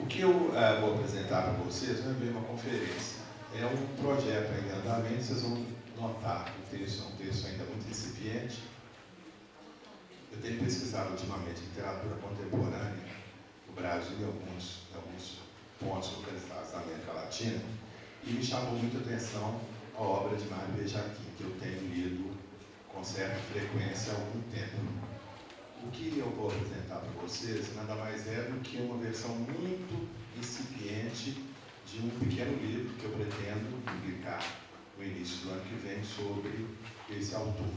que eu vou apresentar para vocês não é bem uma conferência. É um projeto ainda em andamento. Vocês vão notar que o texto é um texto ainda muito incipiente. Eu tenho pesquisado ultimamente literatura contemporânea no Brasil e alguns pontos localizados na América Latina, e me chamou muita atenção a obra de Mário Bejaquim, que eu tenho lido com certa frequência há algum tempo. O que eu vou apresentar para vocês nada mais é do que uma versão muito incipiente de um pequeno livro que eu pretendo publicar no início do ano que vem sobre esse autor,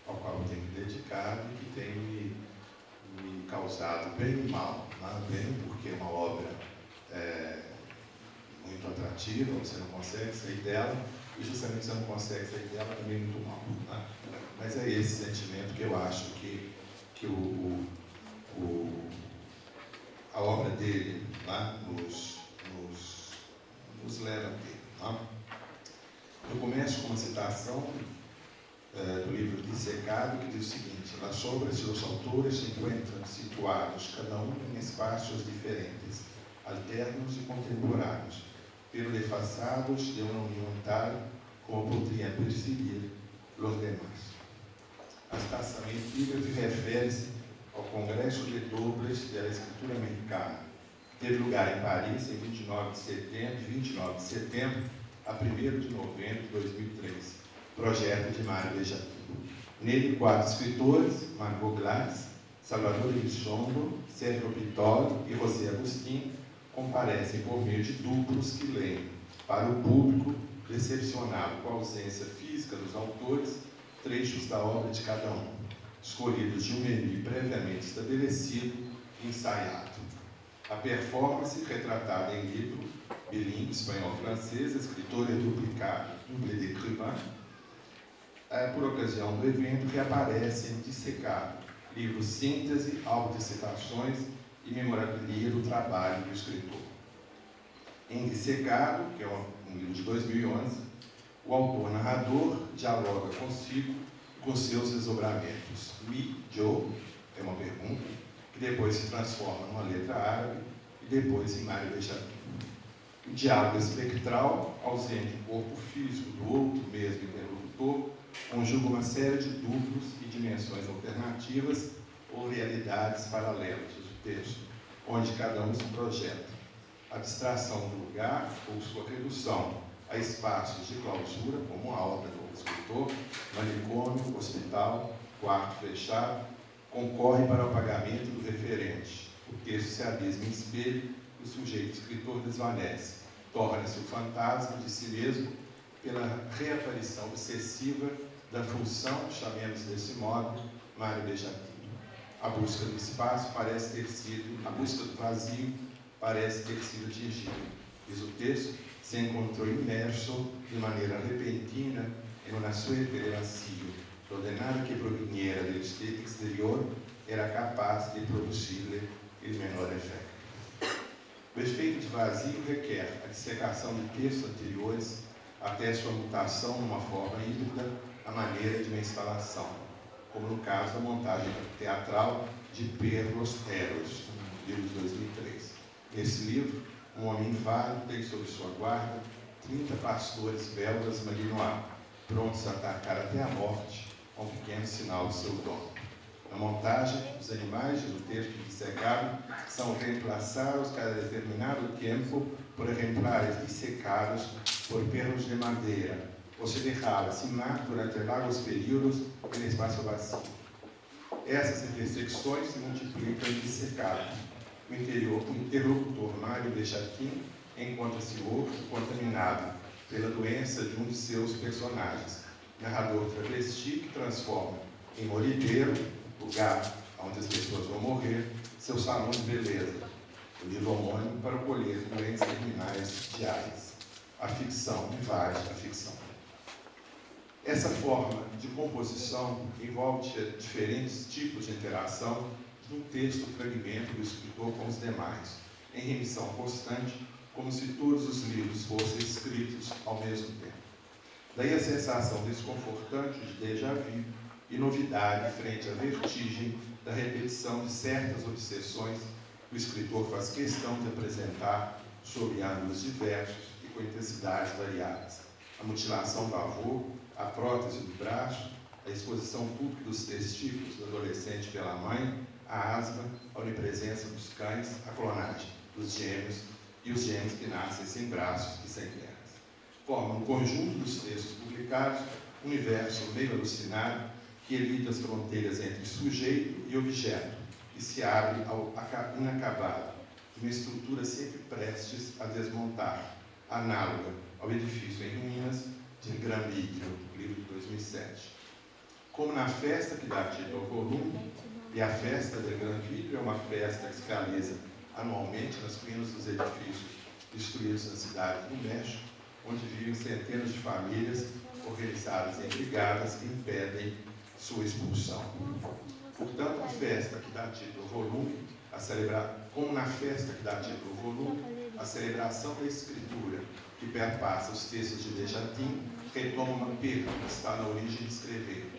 ao qual eu tenho me dedicado e que tem me causado bem e mal. Bem porque é uma obra muito atrativa, você não consegue sair dela, e justamente você não consegue sair dela também muito mal. Né? Mas é esse sentimento que eu acho que a obra dele nos leva a ter. Tá? Eu começo com uma citação do livro Dissecado, que diz o seguinte: as obras dos autores se encontram situados, cada um em espaços diferentes, alternos e contemporâneos, pero desfasados de uma união tal como poderiam percibir os demais. A citação em epígrafe refere-se ao Congresso de Dobles da Escritura Americana, que teve lugar em Paris em 29 de setembro a 1º de novembro de 2003, projeto de Mário Bejaquim. Nele, 4 escritores, Margot Glantz, Salvador Elizondo, Sérgio Pittoli e José Agustín, comparecem por meio de duplos que leem para o público, decepcionado com a ausência física dos autores, trechos da obra de cada um, escolhidos de um menu previamente estabelecido e ensaiado. A performance, retratada em livro bilíngue espanhol-francês, escritor e duplicado, double d'écrivain, por ocasião do evento, reaparece em Dissecado, livro síntese, álbum de citações e memorabilia do trabalho do escritor. Em Dissecado, que é um livro de 2011, o autor narrador dialoga consigo e com seus desdobramentos. Joe, é uma pergunta, que depois se transforma numa letra árabe e depois em Mário Bejaquim. O diálogo espectral, ausente do corpo físico do outro mesmo interlocutor, conjuga uma série de duplos e dimensões alternativas ou realidades paralelas do texto, onde cada um se projeta. A abstração do lugar ou sua redução a espaços de clausura, como a obra do escritor, manicômio, hospital, quarto fechado, concorre para o apagamento do referente. O texto se abisma em espelho e o sujeito escritor desvanece, torna-se o fantasma de si mesmo pela reaparição obsessiva da função, chamemos desse modo, Mário Bejaquim. A busca do espaço parece ter sido, a busca do vazio parece ter sido atingida. Diz o texto, se encontrou imerso de maneira repentina em una suerte de vacío, donde nada que proviniera del exterior era capaz de produzir-lhe el menor efeito. O efeito de vazio requer a dissecação de textos anteriores até sua mutação numa forma híbrida à maneira de uma instalação, como no caso da montagem teatral de Perros Eros, livro de 2003. Nesse livro, um homem inválido tem sob sua guarda 30 pastores belgas malinois, prontos a atacar até a morte com um pequeno sinal de seu dono. Na montagem, os animais, diz o texto dissecado, são reemplaçados cada determinado tempo por exemplares dissecados por perros de madeira, ou se deixava assinar durante largos períodos em espaço vazio. Essas intersecções se multiplicam em Dissecado. O interlocutor Mário Bejaquim encontra-se outro contaminado pela doença de um de seus personagens, narrador travesti que transforma em morideiro, lugar onde as pessoas vão morrer, seu salão de beleza, o livro homônimo para colher doenças terminais diárias. A ficção invade a ficção. Essa forma de composição envolve diferentes tipos de interação de um texto fragmento do escritor com os demais, em remissão constante, como se todos os livros fossem escritos ao mesmo tempo. Daí a sensação desconfortante de déjà vu e novidade frente à vertigem da repetição de certas obsessões o escritor faz questão de apresentar sob ângulos diversos e com intensidades variadas. A mutilação do avô, a prótese do braço, a exposição pública dos testículos do adolescente pela mãe, a asma, a onipresença dos cães, a clonagem dos gêmeos e os gêmeos que nascem sem braços e sem pernas. Formam um conjunto dos textos publicados, um universo meio alucinado que elide as fronteiras entre sujeito e objeto e se abre ao inacabado, uma estrutura sempre prestes a desmontar, análoga ao edifício em ruínas de Grambíquio, livro de 2007. Como na festa que dá título ao volume, e a festa del Gran Vidrio é uma festa que se realiza anualmente nas ruínas dos edifícios destruídos na cidade do México, onde vivem centenas de famílias organizadas em brigadas que impedem sua expulsão. Portanto, a festa que dá título ao volume, como na festa que dá título ao volume, a celebração da escritura que perpassa os textos de Desjardins retoma uma perda que está na origem de escrever.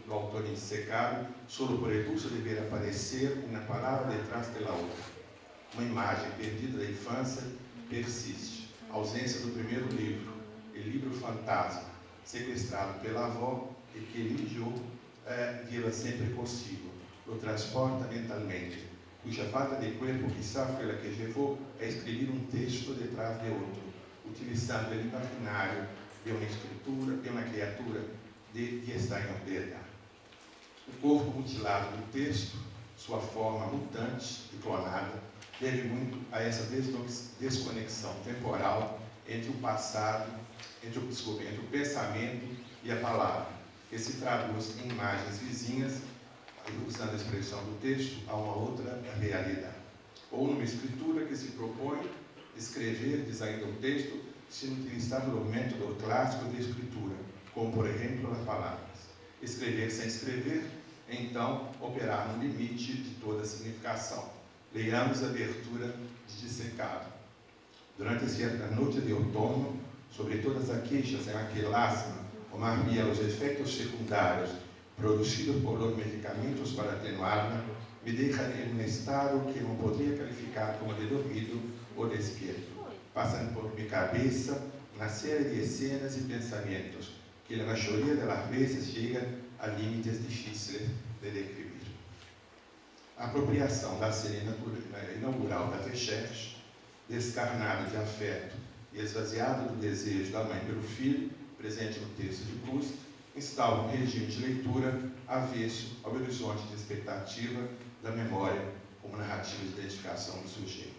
Do autor indissecado, solo por el uso de ver aparecer uma palavra detrás de la outra. Uma imagem perdida da infância persiste. A ausência do primeiro livro, o livro fantasma, sequestrado pela avó e que eligiu vê-la sempre possível, o transporta mentalmente, cuja falta de corpo quizá foi a que levou a escrever um texto detrás de outro, utilizando o imaginário de uma escritura, de uma criatura de esta verdade. O corpo mutilado do texto, sua forma mutante e clonada, deve muito a essa desconexão temporal entre o passado, entre o pensamento e a palavra, que se traduz em imagens vizinhas, usando a expressão do texto, a uma outra realidade. Ou numa escritura que se propõe escrever, diz ainda o texto, sem utilizar o método clássico de escritura, como, por exemplo, as palavras. Escrever sem escrever, então, operar no limite de toda significação. Leiamos a abertura de Dissecado. Durante esta noite de outono, sobre todas as queixas em aquele asma, Omar via os efeitos secundários produzidos por los medicamentos para atenuá-la, me deixa em um estado que não poderia qualificar como de dormido ou despierto. Passam por minha cabeça uma série de cenas e pensamentos que na maioria das vezes chegam a limites difíceis de descrever. A apropriação da cena inaugural da Recherche, descarnada de afeto e esvaziada do desejo da mãe pelo filho, presente no texto de Proust, instaura um regime de leitura avesso ao horizonte de expectativa da memória como narrativa de identificação do sujeito.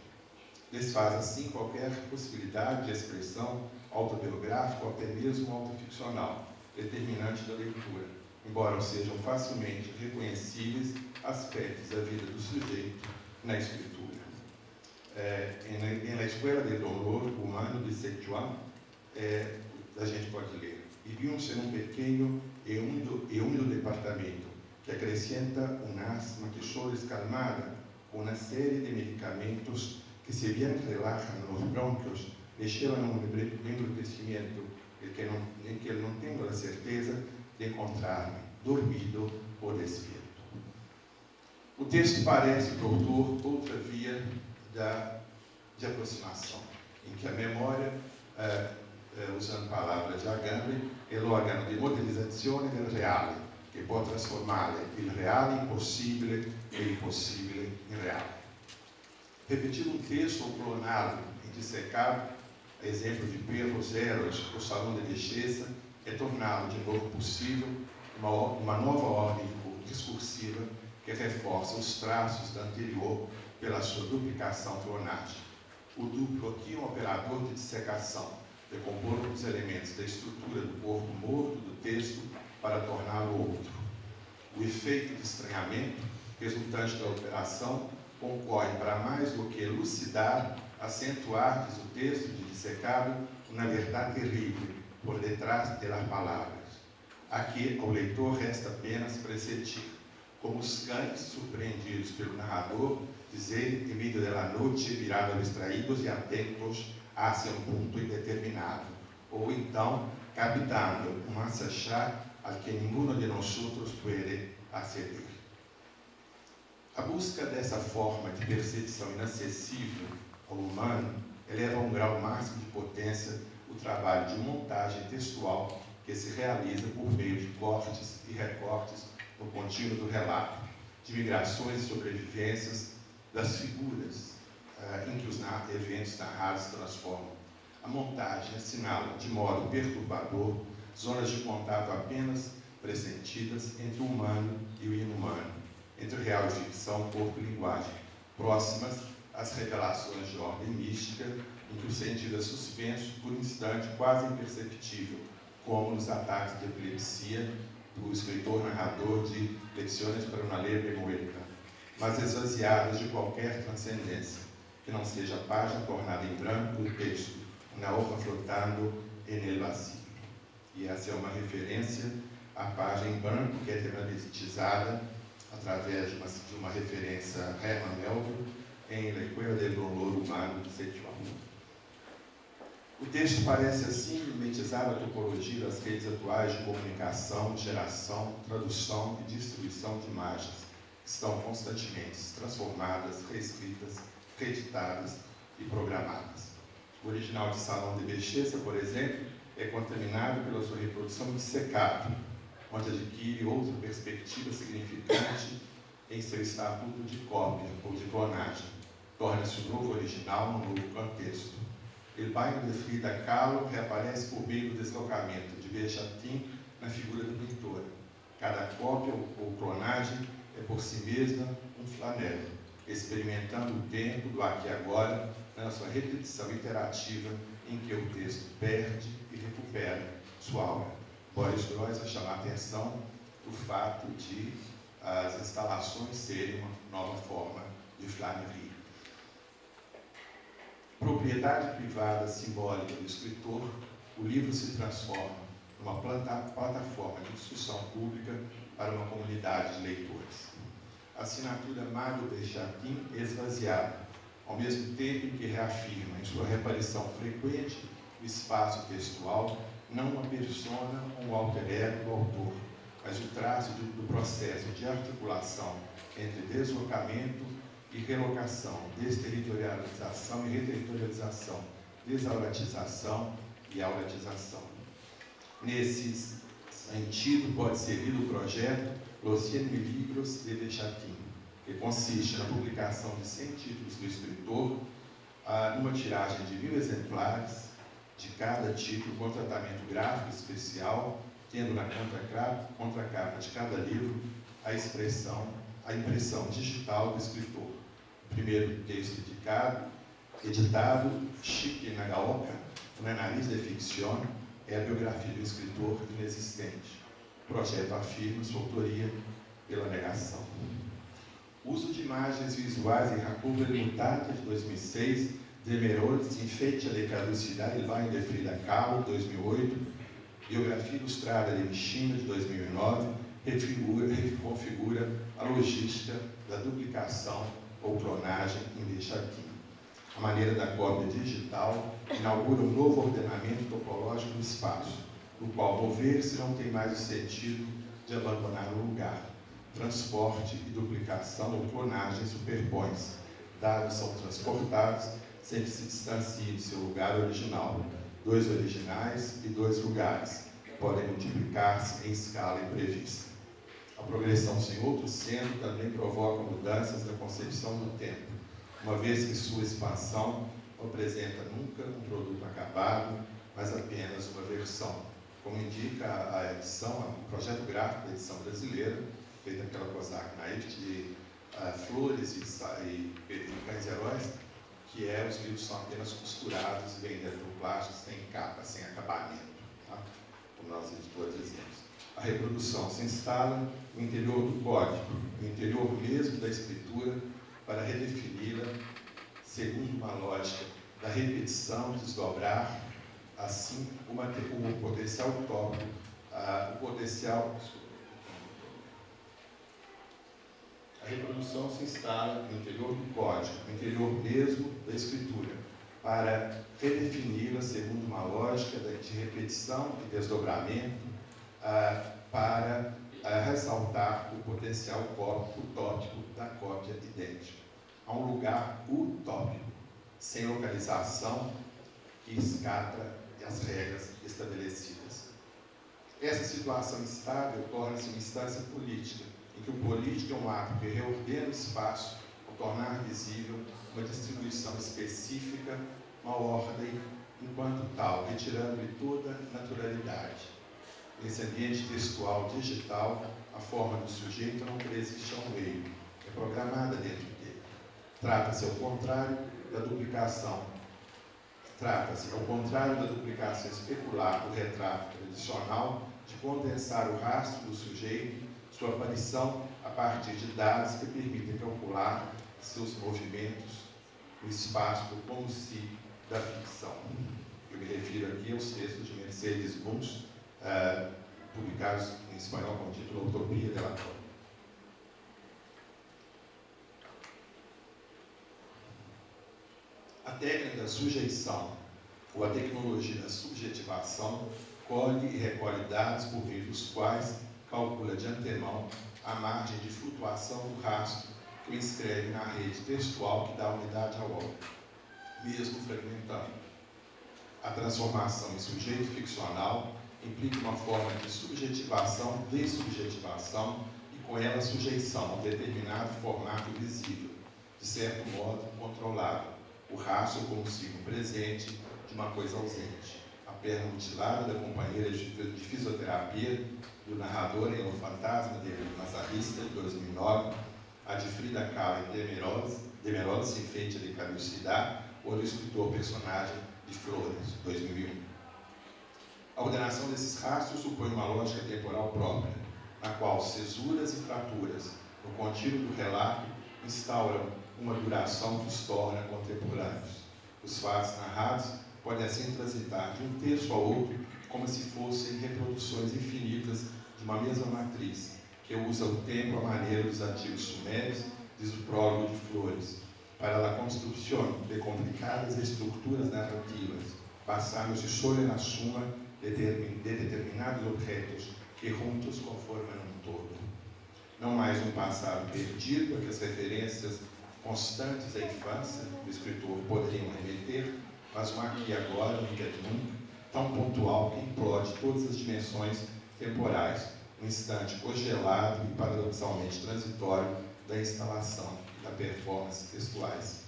Desfaz assim qualquer possibilidade de expressão autobiográfica ou até mesmo autoficcional, determinante da leitura, embora sejam facilmente reconhecíveis aspectos da vida do sujeito na escritura. Na Escola de Dolor Humano de Sejuan, a gente pode ler: vivíamos em um pequeno e úmido departamento que acrescenta uma asma que só es calmada com uma série de medicamentos que, se bien relajan los bronquios, le llevan a un embrutecimiento en que não tenho a certeza de encontrar-me dormido ou despierto. O texto parece, doutor, outra via de aproximação, em que a memória, usando palavras de Agamben, é l'organo di modelizzazione del reale, che può trasformare il reale in possibile e il possibile in reale. Repetir um texto ou cloná-lo em Dissecado, a exemplo de Perros Eros, o Salão de Belleza, é torná-lo de novo possível uma nova ordem discursiva que reforça os traços da anterior pela sua duplicação clonagem. O duplo aqui é um operador de dissecação, decompor os elementos da estrutura do corpo morto do texto para torná-lo outro. O efeito de estranhamento resultante da operação concorre para mais do que elucidar, acentuar, diz o texto de Dissecado, uma verdade terrível por detrás das palavras. Aqui, ao leitor resta apenas pressentir, como os cães surpreendidos pelo narrador, dizer, em meio da noite, virados abstraídos e atentos hacia um ponto indeterminado, ou então, captando um achar al que ninguno de nós pode aceder. A busca dessa forma de percepção inacessível ao humano eleva a um grau máximo de potência o trabalho de montagem textual que se realiza por meio de cortes e recortes no contínuo do relato, de migrações e sobrevivências das figuras em que os eventos narrados se transformam. A montagem assinala de modo perturbador zonas de contato apenas pressentidas entre o humano e o inumano, entre real e ficção, corpo e linguagem, próximas às revelações de ordem mística, em que o sentido é suspenso por um instante quase imperceptível, como nos ataques de epilepsia do escritor-narrador de Lecciones para una leve muerta, mas esvaziadas de qualquer transcendência, que não seja a página tornada em branco do texto, na hoja flotando en el vacío. E essa é uma referência à página em branco, que é tematizada através de uma referência a Herman Melville em La Cueva del Dolor Humano de Setúbal. O texto parece assim mimetizar a topologia das redes atuais de comunicação, geração, tradução e distribuição de imagens, que estão constantemente transformadas, reescritas, reeditadas e programadas. O original de Salão de Belleza, por exemplo, é contaminado pela sua reprodução dissecada, onde adquire outra perspectiva significante em seu estatuto de cópia ou de clonagem. Torna-se um novo original num novo contexto. El baño de Frida Kahlo reaparece por meio do deslocamento de Benjamin na figura do pintor. Cada cópia ou clonagem é por si mesma um flanelo, experimentando o tempo do aqui e agora na sua repetição interativa em que o texto perde e recupera sua aura. Boris Groys vai chamar a atenção do fato de as instalações serem uma nova forma de flanerie. Propriedade privada simbólica do escritor, o livro se transforma numa plataforma de discussão pública para uma comunidade de leitores. A assinatura Mário Benjamin é esvaziada, ao mesmo tempo em que reafirma em sua reaparição frequente o espaço textual, não uma persona ou um alter ego do autor, mas o traço do processo de articulação entre deslocamento e relocação, desterritorialização e reterritorialização, desauratização e auratização. Nesse sentido, pode ser lido o projeto Los 100 Mil Libros de Benjamin, que consiste na publicação de 100 títulos do escritor, numa tiragem de 1000 exemplares de cada título, com tratamento gráfico especial, tendo na contracapa de cada livro a impressão digital do escritor. O primeiro texto editado, Chique Nagaoka, na Nariz de Ficción, é a biografia do escritor inexistente. O projeto afirma sua autoria pela negação. O uso de imagens visuais em Jacobo Mutate, de 2006, Demerolles, Enfeite de Caducidade, Il Baño de Frida Kahlo, 2008, Biografia Ilustrada de Mishima, de 2009, reconfigura a logística da duplicação ou clonagem em Benjamin. A maneira da cópia digital inaugura um novo ordenamento topológico do espaço, no qual mover-se não tem mais o sentido de abandonar o lugar. Transporte e duplicação ou clonagem superpõem-se. Dados são transportados sem que se distancie do seu lugar original. 2 originais e 2 lugares podem multiplicar-se em escala imprevista. A progressão sem outro centro também provoca mudanças na concepção do tempo, uma vez que sua expansão não apresenta nunca um produto acabado, mas apenas uma versão, como indica a edição, o projeto gráfico da edição brasileira, feita pela Cosac Naif, de Flores e Cães Heróis, que os livros são apenas costurados e vêm dentro do plástico, sem capa, sem acabamento, tá? Como nós editores dizemos. A reprodução se instala no interior do código, no interior mesmo da escritura, para redefini-la segundo uma lógica da repetição, desdobrar, assim, o potencial utópico, a reprodução se instala no interior do código, no interior mesmo da escritura, para redefini-la segundo uma lógica de repetição e desdobramento, para a ressaltar o potencial utópico da cópia idêntica. Há um lugar utópico, sem localização, que escapa as regras estabelecidas. Essa situação instável torna-se uma instância política, em que o político é um ato que reordena o espaço ao tornar visível uma distribuição específica, uma ordem, enquanto tal, retirando-lhe toda naturalidade. Nesse ambiente textual digital, a forma do sujeito não existe ao meio, é programada dentro dele. Trata-se, ao contrário, da duplicação. Trata-se, ao contrário da duplicação especular do retrato tradicional, de condensar o rastro do sujeito, sua aparição a partir de dados que permitem calcular seus movimentos no espaço do como se da ficção. Eu me refiro aqui aos textos de Mercedes Bunz, publicados em espanhol com o título Utopia de la Cópia. A técnica da sujeição, ou a tecnologia da subjetivação, colhe e recolhe dados por meio dos quais calcula de antemão a margem de flutuação do rastro que o inscreve na rede textual que dá unidade ao obra, mesmo fragmentando. A transformação em sujeito ficcional implica uma forma de subjetivação, dessubjetivação e com ela a sujeição a um determinado formato visível, de certo modo controlado, o rastro como signo presente de uma coisa ausente. A perna mutilada da companheira de fisioterapia do narrador em O Fantasma de Massarrista, de 2009, a de Frida Kahlo em Demerol se enfeite de caducidade, ou do escritor personagem de Flores, 2001. A ordenação desses rastros supõe uma lógica temporal própria, na qual cesuras e fraturas no contínuo do relato instauram uma duração que os torna contemporâneos. Os fatos narrados podem assim transitar de um texto ao outro como se fossem reproduções infinitas de uma mesma matriz, que usa o tempo à maneira dos antigos sumérios, diz o prólogo de Flores, para la construcción de complicadas estruturas narrativas, basadas solo na suma de determinados objetos que juntos conformam um todo. Não mais um passado perdido a que as referências constantes à infância do escritor poderiam remeter, mas um aqui e agora, nunca de nunca, tão pontual que implode todas as dimensões temporais, um instante congelado e paradoxalmente transitório da instalação e da performance textuais.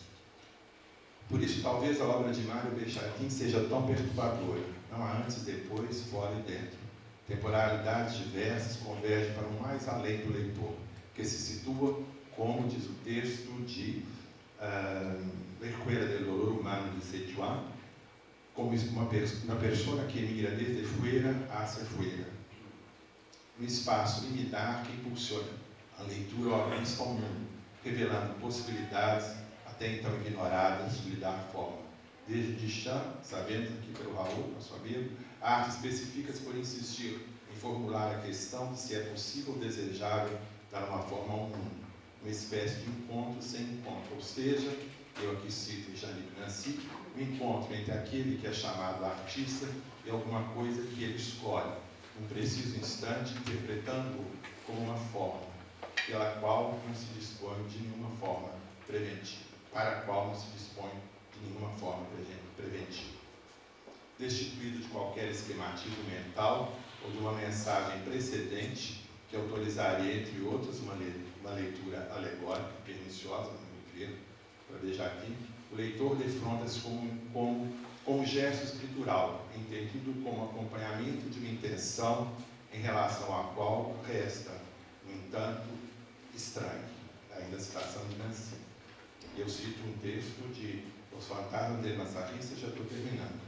Por isso, talvez a obra de Mário Bechatin seja tão perturbadora. Não há antes, depois, fora e dentro. Temporalidades diversas convergem para um mais além do leitor, que se situa, como diz o texto de La Escuela del Dolor Humano de Sejuan, como uma pessoa que mira desde fuera hacia fuera, um espaço limitar que impulsiona a leitura ao alcance ao mundo, revelando possibilidades até então ignoradas de lhe dar forma. Desde Duchamp, sabendo aqui pelo Raul, nosso amigo, a arte especifica-se por insistir em formular a questão de se é possível ou desejável dar uma forma ao mundo, uma espécie de encontro sem encontro, ou seja, eu aqui cito Jean-Luc Nancy, o encontro entre aquele que é chamado artista e alguma coisa que ele escolhe, num preciso instante, interpretando-o como uma forma, pela qual não se dispõe de nenhuma forma preventiva, para a qual não se dispõe de nenhuma forma preventiva. Destituído de qualquer esquematismo mental ou de uma mensagem precedente que autorizaria, entre outros, uma leitura alegórica, perniciosa, no meu ver, para Bechatin, o leitor defronta-se com um gesto escritural, entendido como acompanhamento de uma intenção em relação à qual resta, no entanto, estranho. Ainda a citação de Nancy. Eu cito um texto de Os Fantasmas de Massarrista, já estou terminando.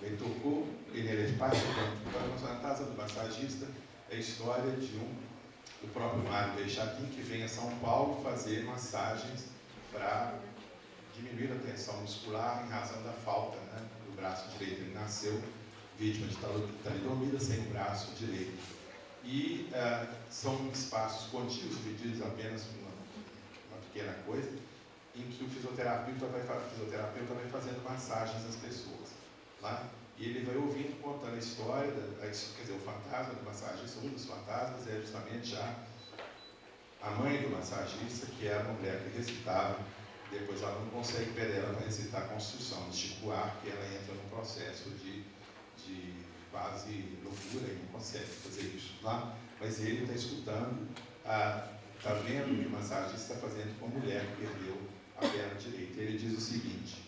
Me tocou, e nele espaço, Os Fantasmas do Massagista, é a história do próprio Mário Bechatin, que vem a São Paulo fazer massagens para diminuir a tensão muscular em razão da falta, né, do braço direito. Ele nasceu vítima de talidomida sem o braço direito. E são espaços contíguos, divididos apenas por uma pequena coisa, em que o fisioterapeuta vai fazendo massagens às pessoas. Né? E ele vai ouvindo, contando a história, quer dizer, o fantasma do massagista, um dos fantasmas é justamente a mãe do massagista, que é a mulher que recitava. Depois ela não consegue perder ela para recitar a Constituição de Chico Buarque, que ela entra num processo de quase loucura e não consegue fazer isso lá. Mas ele está escutando, está vendo o que o massagista está fazendo com a mulher que perdeu a perna direita. Ele diz o seguinte: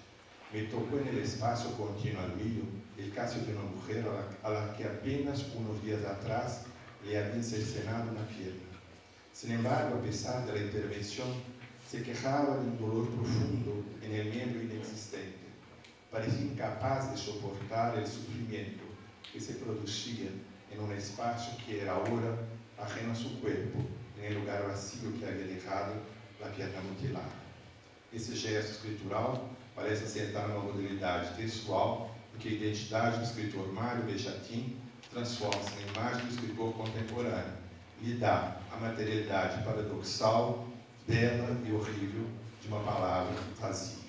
me tocó en el espacio continuo al mío el caso de una mujer a la que apenas unos días atrás le habían cercenado una pierna. Sin embargo, a pesar de la intervención, se quejaba de un dolor profundo en el miembro inexistente. Parecía incapaz de soportar el sufrimiento que se producía en un espacio que era ahora ajeno a su cuerpo, en el lugar vacío que había dejado la pierna mutilada. Esse gesto escritural parece assentar numa modalidade textual em que a identidade do escritor Mário Bechatin transforma-se na imagem do escritor contemporâneo e lhe dá a materialidade paradoxal, bela e horrível de uma palavra vazia.